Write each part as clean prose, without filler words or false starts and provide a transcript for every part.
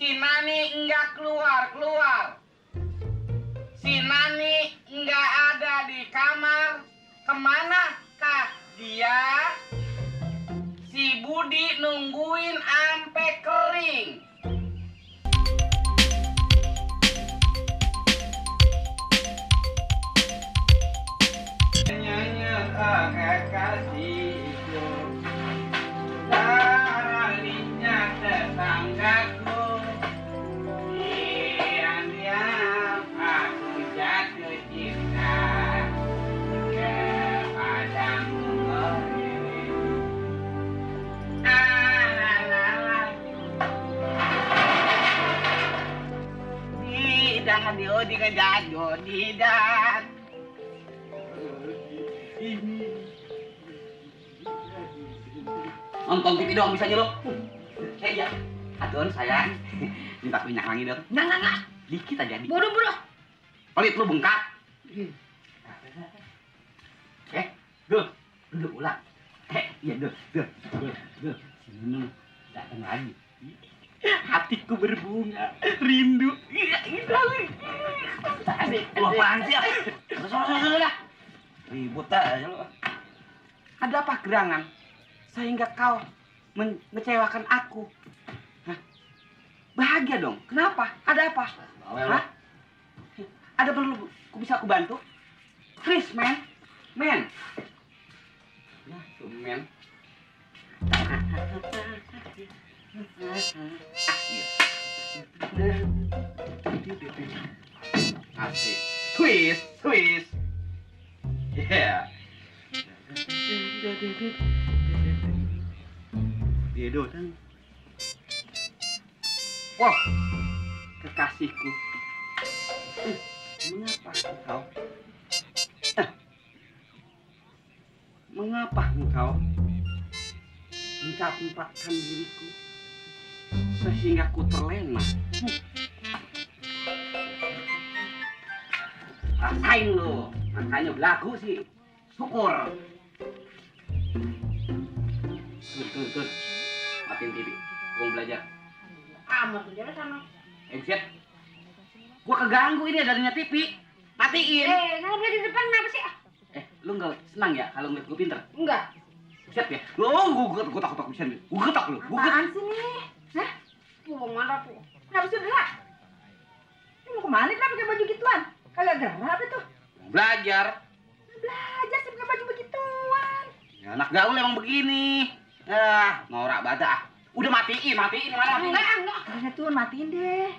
Si Nani enggak keluar. Si Nani enggak ada di kamar. Kemana kah dia? Si Budi nungguin ampe kering. Nyanyi kekasihku, darahnya tetanggaku. Diam-diam aku jatuh cinta kepadamu. Didan diodi ngejado didan. Nonton TV doang bisa nyelok. Iya. Aduh sayang. Minta minyak lagi dong. Enggak. Dikit aja. Bodoh. Pelit lu bengkak. Dul. Duduk ulang. Iya dul. Sini datang lagi. Hatiku berbunga, rindu. Iya, apaan sih? Sudah. Ribut aja lu. Ada apa gerangan? Sehingga kau mengecewakan aku. Hah? Bahagia dong. Kenapa? Ada apa? Hah? Ada perlu bisa aku bantu? Please, man. Ya, tuh, man. Asik. Twist. Yeah. Dia kan. Wah, kekasihku. Mengapa engkau mencampakkan diriku sehingga ku terlena? Rasain lo, makanya belagu sih. Syukur. Tuh. Matiin TV. Gua mau belajar. Amat tuh jalan sana. Exit. Gua keganggu ini adanya TV. Matiin. Nggak boleh di depan kenapa sih? Lu nggak senang ya kalau ngeliat gua pinter? Enggak. Siap ya? Gua takut bisa nih. Gua getak lu. Apaan sih nih? Hah? Tuh, mana tuh? Kenapa sih gerak? Lu mau kemana kenapa pakai baju gituan? Kagak gerak itu. Belajar. Belajar sih pakai baju begituan. Ya, anak gaul emang begini. Norak badah. Udah matiin mana? Enggak. Tun, matiin deh.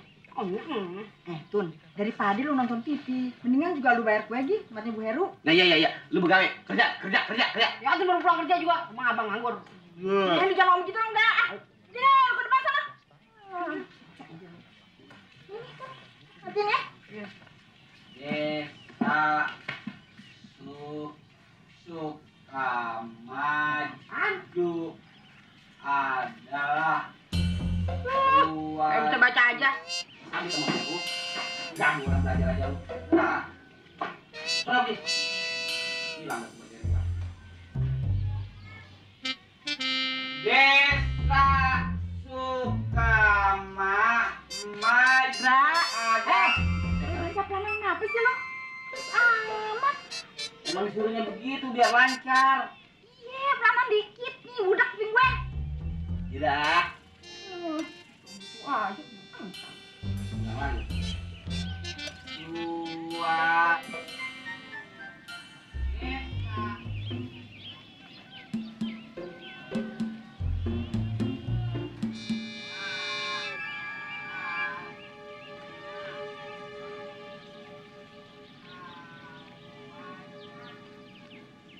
Tun, daripada lu nonton TV, mendingan juga lu bayar kue lagi, matnya Bu Heru. Nah iya. Lu begawe. Kerja. Ya, Tun baru pulang kerja juga. Emang abang nganggur. Lu jangan ngomong gitu dong, dah. Deh, lu ke depan sana. Matiin ya. Desa lu suka maju adalah Kayak bisa baca aja. Kami teman aku. Ganggu orang belajar aja lu. Nah. Lagi. Hilang semua dari gua. Desa suka maju adalah. Baca pelanan apa sih lo? Amat. Emang disuruhnya begitu biar lancar. Iya, pelanan dikit nih, budak kuping gue. Tidak. Wah, Jangan. Dua.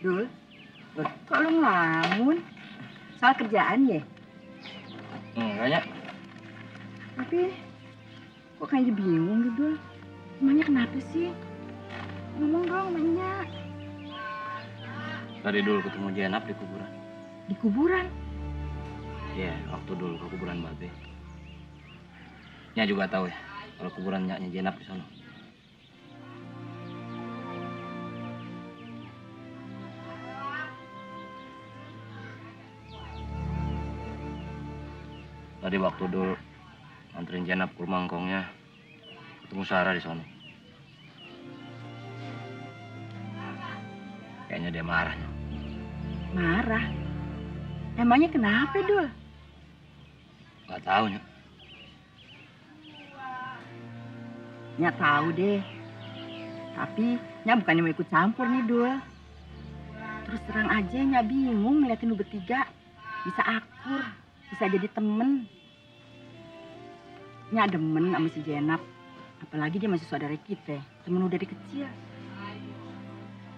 Dul, kok lu ngelamun? Soal kerjaan ya? Enggaknya. Tapi, kok kayaknya bingung gitu, Dul? Emangnya kenapa sih? Ngomong dong, emangnya. Tadi dulu ketemu Jenap di kuburan. Di kuburan? Iya, waktu dulu ke kuburan Babe. Nya juga tahu ya, kalau kuburan nyaknya Jenap di sana. Tadi waktu dulu Anterin Jenab ke rumah ngkongnya. Ketemu Sarah di sana. Kayaknya dia marah. Marah? Emangnya kenapa, Dul? Gak tahu, Nyak. Nyak tahu deh. Tapi Nyak bukannya mau ikut campur nih, Dul. Terus terang aja Nyak bingung ngeliatin lu bertiga. Bisa akur, bisa jadi temen. Nyak demen sama si Jenab. Apalagi dia masih saudara kita, temen lu dari kecil.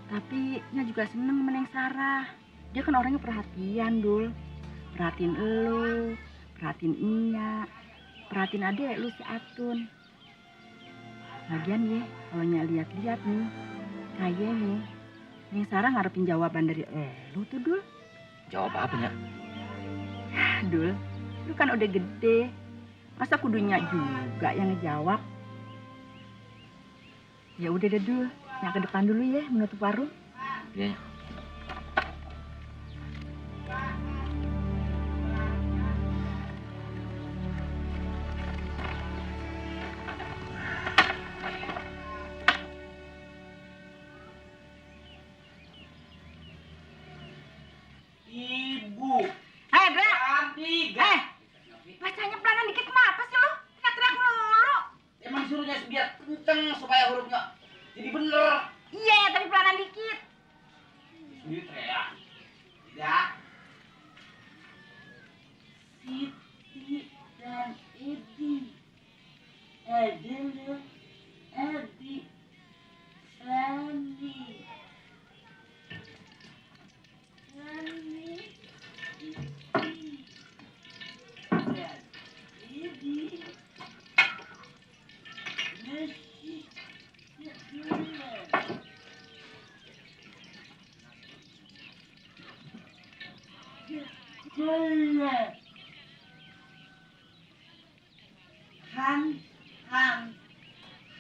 Tapi Nyak juga seneng sama Neng Sarah. Dia kan orangnya perhatian, Dul. Perhatiin elu, perhatiin Nyak, perhatiin adek lu si Atun. Lagian ya, kalau Nyak lihat-lihat nih, kayaknya Neng Sarah ngarepin jawaban dari lu tuh, Dul. Jawab apa, Nyak? Dul, lu kan udah gede. Masa kudu Nyak juga yang ngejawab? Ya udah deh, Dul. Nyak ke depan dulu ya, menutup warung. Iya, Nyak. Ibu. Dra! Adik. Bacanya pelanan dikit kenapa sih lu? Teriak-teriak mulu. Emang disuruhnya biar kenceng supaya hurufnya jadi bener. Iya, tapi pelanan dikit. Sendiri teriak. Tidak. Siti dan Edi. Edi. Sani.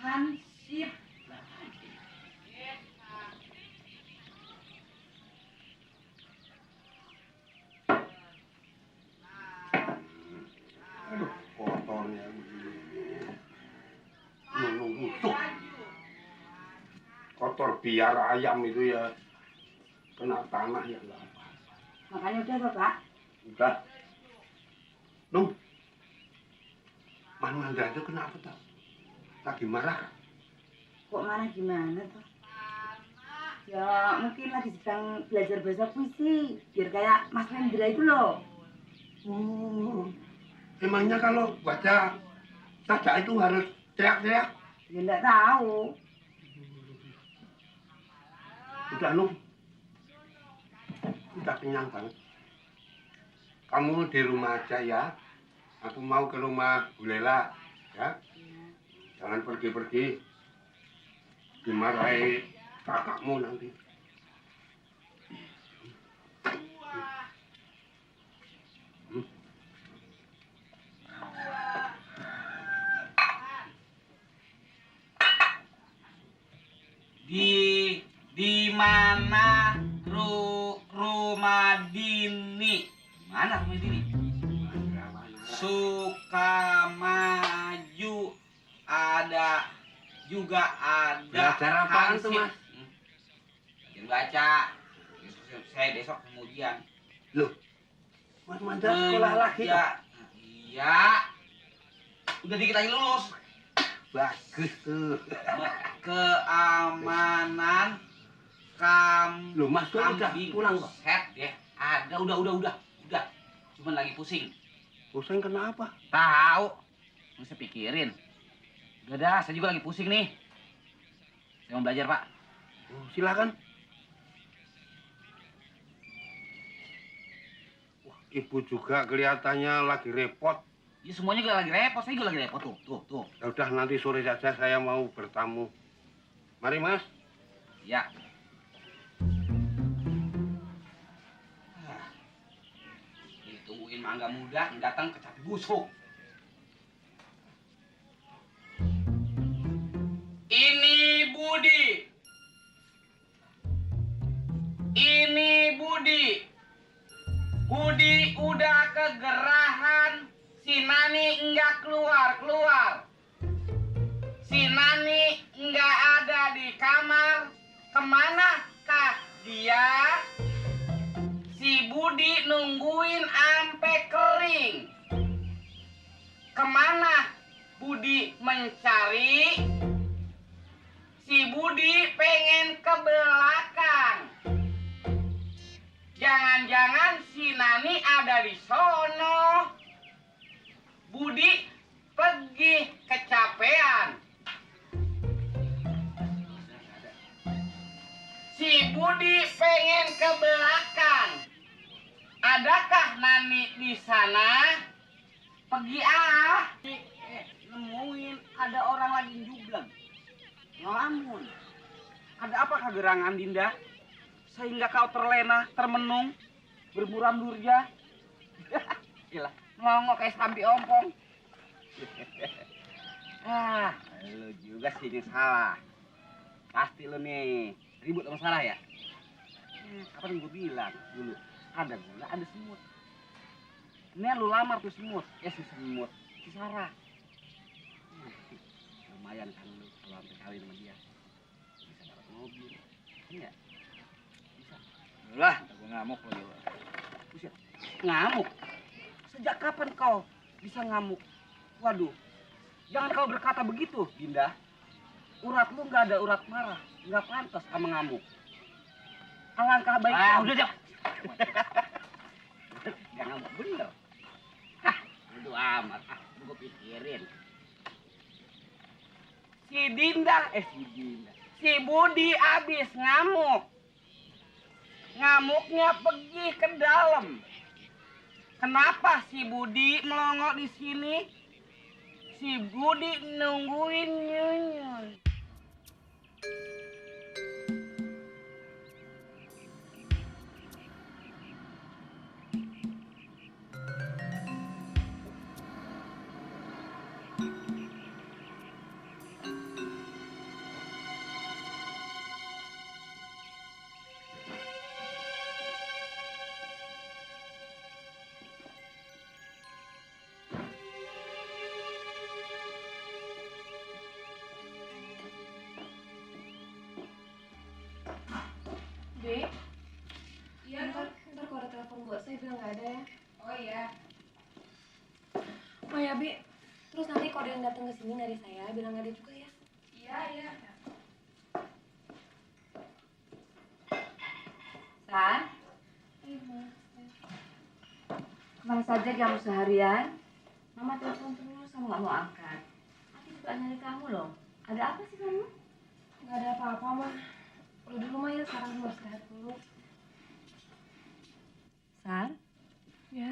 Hansip. Aduh, kotornya begini. Busuk. Kotor biar ayam itu ya kena tanah ya enggak apa. Makanya udah, Bapak. Udah. Nuh. Man Mandra itu kenapa tuh? Lagi marah kan? Kok mana gimana tuh? Ya mungkin lagi sedang belajar bahasa puisi. Biar kayak Mas Hendra itu loh. Oh. Emangnya kalau baca saja itu harus teriak-teriak? Ya enggak tahu. Udah Nuh. Udah kenyang banget. Kamu di rumah aja ya. Aku mau ke rumah Bu Lela, ya. Jangan pergi-pergi. Dimarahi kakakmu nanti. Di mana rumah Dini? Mana rumah Dini? Sukamaju ada juga ada. Belajar apaan tuh, Mas? Yang baca. Saya besok kemudian. Loh, Mas Mandra sekolah lagi toh? Iya. Udah dikit lagi lulus. Bagus tuh. Keamanan Loh, Mas tuh udah kambing. pulang kok? Set ya. Ada, udah. Cuman lagi pusing. Pusing kenapa? Tahu. Mesti pikirin. Udah dah, saya juga lagi pusing nih. Saya mau belajar, Pak. Oh, silakan. Wah, ibu juga kelihatannya lagi repot. Ya semuanya juga lagi repot, saya juga lagi repot tuh. Ya udah nanti sore saja saya mau bertamu. Mari, Mas. Ya. Ditungguin mangga muda, yang datang kecapi busuk. Ini Budi. Budi udah kegerahan, si Nani enggak keluar. Si Nani enggak ada di kamar. Kemanakah dia? Si Budi nungguin ampe kering. Kemana Budi mencari? Si Budi pengen ke belakang. Jangan-jangan si Nani ada di sono. Budi pergi kecapean. Si Budi pengen ke belakang. Adakah Nani di sana? Pergi nemuin ada orang lagi jublang. Ngelamun. Ada apakah gerangan Dinda? Sehingga kau terlena, termenung, bermuram durja. Gila, ngongok kayak sampi ompong. Lu juga sih yang salah. Pasti lu nih ribut sama salah ya? Kapan gue bilang dulu, ada gula, ada semut. Ini lu lamar tuh semut, si semut, si Sarah. Lumayan kan lu kalau sampai kawin sama dia. Bisa dapat mobil, enggak? Bisa. Lah, gue ngamuk lagi. Buset, ngamuk? Sejak kapan kau bisa ngamuk? Waduh, jangan kau berkata begitu, Dinda. Urat lu nggak ada urat marah, nggak pantas sama ngamuk. Alangkah baiknya. Udah deh. Jangan ngamuk bener. Bodo amat, gue pikirin. Si Budi abis ngamuk. Ngamuknya pergi ke dalam. Kenapa si Budi melongo di sini? Si Budi nungguin Nyunyun. Dek, iya ntar kalau ada telepon buat saya bilang nggak ada ya. Oh iya. Oh ya Bi, terus nanti kalau ada yang datang ke sini nyari saya bilang nggak ada juga ya. Iya. San, Iya. kemana saja kamu seharian? Mama telepon terus, kamu nggak mau angkat. Aku suka nyari kamu loh. Ada apa sih kamu? Nggak ada apa-apa mah. Udah di rumah ya, sekarang harus istirahat dulu. San, Ya.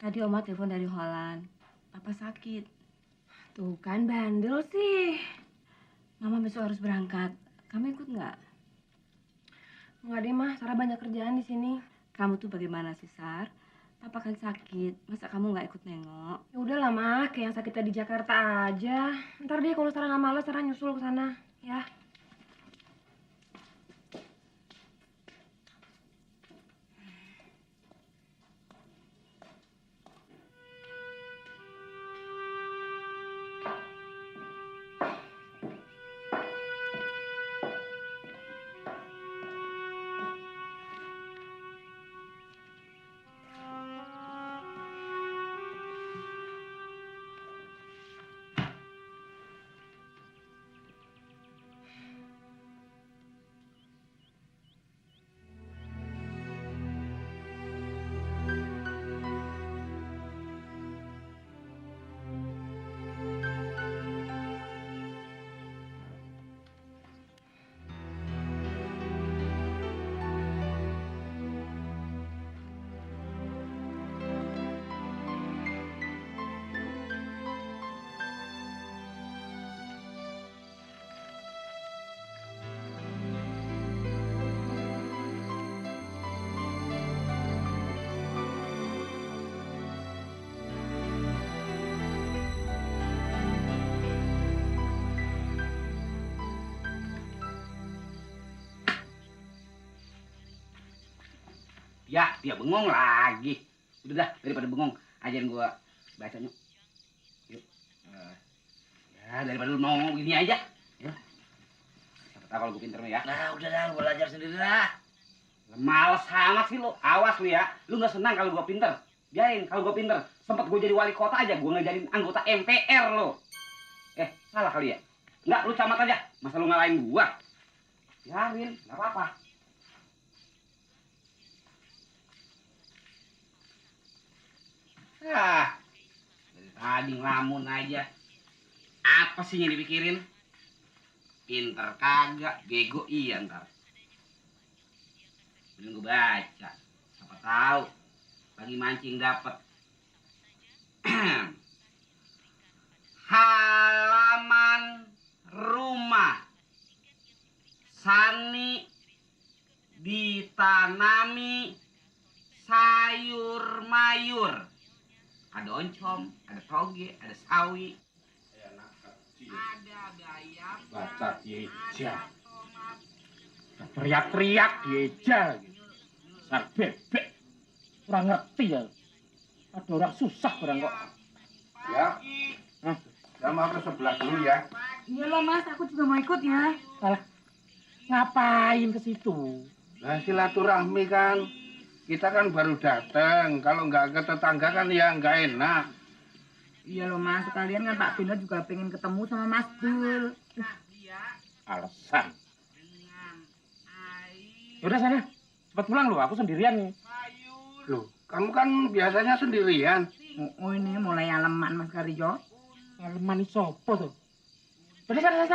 tadi Oma telepon dari Holland. Papa sakit. Tuh kan bandel sih. Mama besok harus berangkat. Kamu ikut nggak? Nggak deh mah, Sarah banyak kerjaan di sini. Kamu tuh bagaimana sih, Sar? Papa kan sakit. Masa kamu nggak ikut nengok? Ya udahlah mah, kayak yang sakitnya di Jakarta aja. Ntar deh kalau Sarah nggak malas, Sarah nyusul ke sana. Ya. Ya, dia bengong lagi. Udah dah, daripada bengong. ajarin gua baca yuk. Yuk. Ya daripada lu nongol gini aja. Ya. Siapa tahu kalau gua pinter nih ya. Nah, udah dah, gua belajar sendiri dah. Males amat sih lu. Awas lu ya. Lu nggak senang kalau gua pinter. Biarin kalau gua pinter. Sempat gua jadi wali kota aja gua ngajarin anggota MPR lo. Salah kali ya? Enggak, lu camat aja. Masa lu ngalahin gua? Biarin, nggak apa-apa. Dari tadi ngelamun aja. Apa sih yang dipikirin? Pinter kagak, bego iya ntar. Mending gue baca. Siapa tahu lagi mancing dapet. Halaman rumah Sani ditanami sayur mayur. Ada oncom, ada toge, ada sawi. Ada bayam. Baca dieja. Teriak-teriak dieja gitu. Sar bebek. Kurang ngerti ya. Ada orang susah barang kok. Ya. Saya mau ke sebelah dulu ya. Iya loh Mas, aku juga mau ikut ya. Salah. Ngapain ke situ? Nah, silaturahmi kan. Kita kan baru datang. Kalau nggak ke tetangga kan ya nggak enak. Iya loh Mas, sekalian kan Pak Bino juga pengen ketemu sama Mas Dul. Alasan. Udah sana. Cepat pulang loh, aku sendirian nih. Loh, kamu kan biasanya sendirian. Oh ini mulai aleman Mas Karyo. Aleman sopo tuh? Udah sana.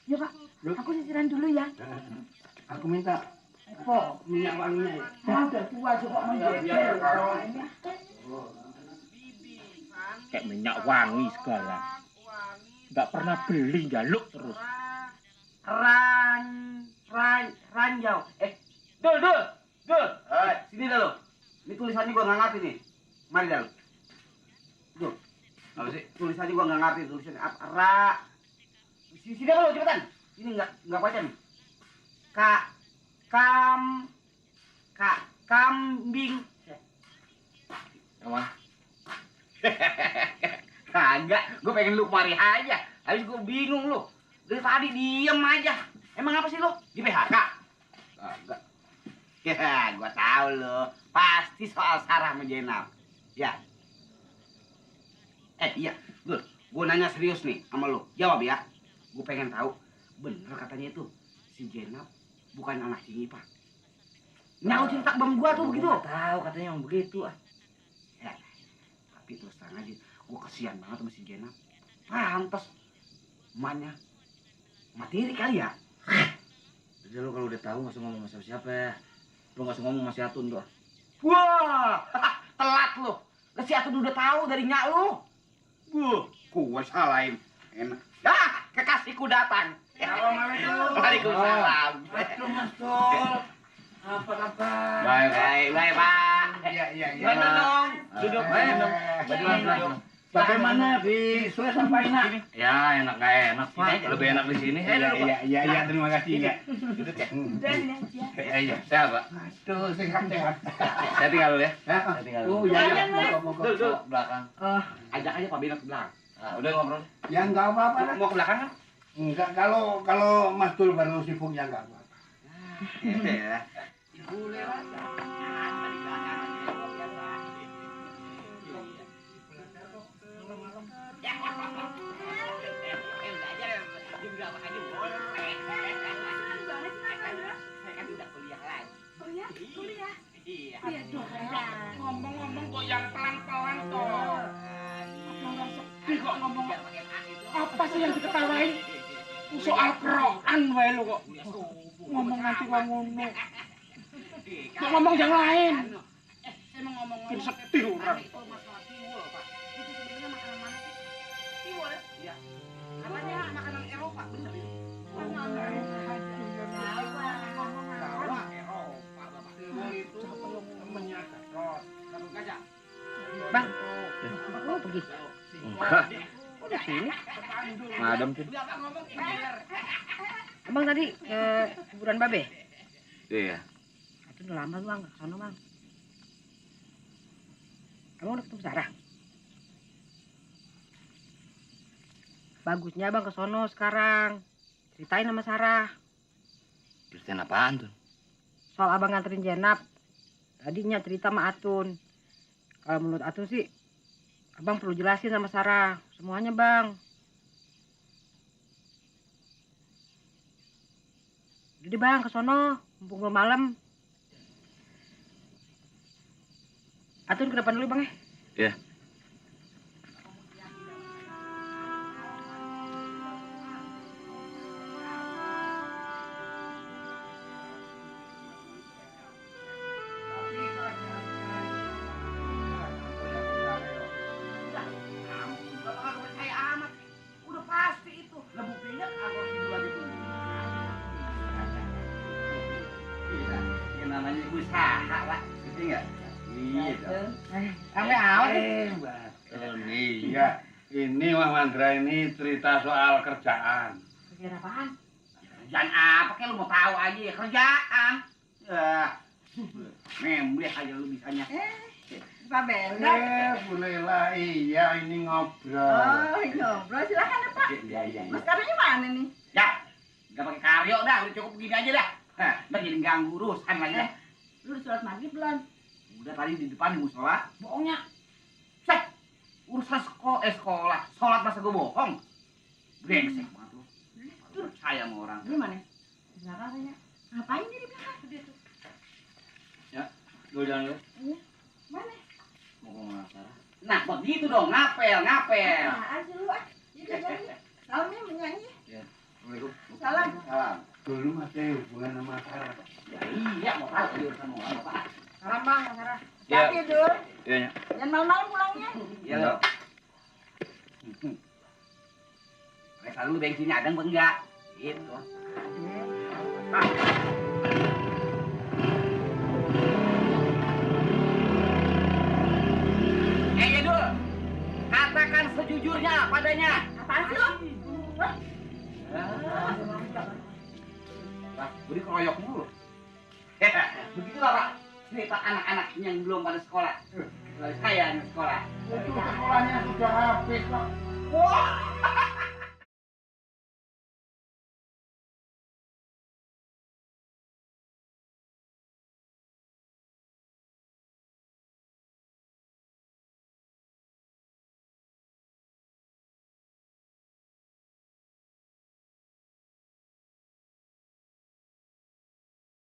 Ya Pak, aku sisiran dulu ya. Aku minta Kok minyak wanginya ya. udah tua juga mau Biar kalau Kayak minyak wangi segala. Nggak pernah beli, jaluk terus. Ranjau. Dul. Sini dah lo. Ini tulisannya gua nggak ngerti nih. Mari dah lo. Dul. Apa sih? Tulisannya gua nggak ngerti. Tulisannya apa? Sini dah lo, cepetan. Ini nggak baca nih. Kambing. Yang mana? Kagak, gue pengen lu kemari aja. Habis gue bingung lu. Dari tadi diem aja. Emang apa sih lu? Di PHK? Kagak. Ya, gue tahu lu. Pasti soal Sarah sama Jenal. Ya. Iya. Gue nanya serius nih sama lu. Jawab ya. Gue pengen tahu. Bener katanya itu. Si Jenal bukan anak si Nyipa. Nyawa cerita bang gue tuh begitu. Tahu katanya yang begitu ah. Ya, tapi terus terang aja, gue kesian banget sama si Jenal. Pantes emaknya materi kali ya. Jadi lu kalau udah tahu nggak usah ngomong sama siapa ya. Lu nggak usah ngomong sama si Atun tuh. Wah, telat lu. Lah si Atun udah tahu dari nyak lu. Gue salahin. Enak. Kekasihku datang. Assalamualaikum. Waalaikumsalam. Aduh, Mas Dul. Apa kabar? Baik, Pak. Iya. Gimana dong? Duduk. Duduk. Bagaimana di Suez apa enak? Ya enak nggak enak Pak. Lebih enak di sini. Iya, terima kasih ya. Duduk ya. Udah ini aja. Iya, sehat Pak. Aduh, sehat. Saya tinggal dulu ya. Hah? Saya tinggal Oh, dulu. iya. Dul. Belakang. Ajak aja Pak Bino ke belakang. Nah, udah ngobrol. Ya enggak apa-apa. lah. Mau ke belakang kan? Enggak, kalau Mas Dul baru sibuk ya enggak apa-apa. Iya. Ngomong-ngomong kok yang pelan-pelan toh. Apa sih yang diketawain? Soal kerokan wae lu kok. Ngomong nanti kok ngono. Kok ngomong yang lain. Bikin setir orang. Makanan Eropa, bener itu. Bang, oh pergi. Enggak. Di sini. Madam sih. Abang tadi ke kuburan Babe? Iya. Itu udah lama lu Bang, ke sana Bang. Abang udah ketemu Sarah? Bagusnya abang ke sono sekarang. Ceritain sama Sarah. Ceritain apaan tuh? Soal abang nganterin Jenap. Tadinya cerita sama Atun. Kalau menurut Atun sih, abang perlu jelasin sama Sarah. Semuanya bang. Jadi bang ke sono, mumpung belum malam. Atun ke depan dulu bang ya. Ya. Udah pasti itu. Lah buktinya aku tidur aja tuh. Iya, yang namanya usaha lah. Ngerti nggak? Iya dong. Ame awet. Iya, ini Wah Mandra ini cerita soal kerjaan. Kerjaan apaan? Kerjaan apa kayak lu mau tahu aja ya kerjaan. Ya. Membleh aja lu bisanya. Pak Benda. Bu Lela, iya ini ngobrol. Oh, ngobrol silakan ya, Pak. Iya. Mas Karyonya mana nih? Ya, nggak pakai karyo dah, udah cukup begini aja dah. Hah, ntar jadi ganggu urusan lagi dah. Lu udah sholat maghrib belum? Udah tadi di depan di musola, bohongnya. Set, urusan sekolah, sholat masa gue bohong. Brengsek banget lu. Tuh percaya sama orang. Di mana? Di belakang kayaknya. Ngapain dia di belakang? Dia tuh. Gue jalan dulu. Iya. Mana? Mau ngomong sama Sarah. Nah, begitu dong, ngapel. Apaan sih lu ah? Dia nyanyi. Salamnya menyanyi. Assalamualaikum. Salam. Salam. Dulu masih hubungan sama Sarah. Ya iya, mau tahu tadi urusan mau apa. Salam bang, Sarah. Ya. Tapi Dul, Iya, Nya. jangan malam-malam pulangnya. Iya lo. Mereka lu bensinnya ada apa enggak? Gitu. Dul, katakan sejujurnya padanya. Apaan sih lu? Lah, gue dikeroyok mulu. Begitulah Pak, cerita anak-anak yang belum pada sekolah. Saya yang sekolah. Itu sekolahnya sudah habis kok. Wah,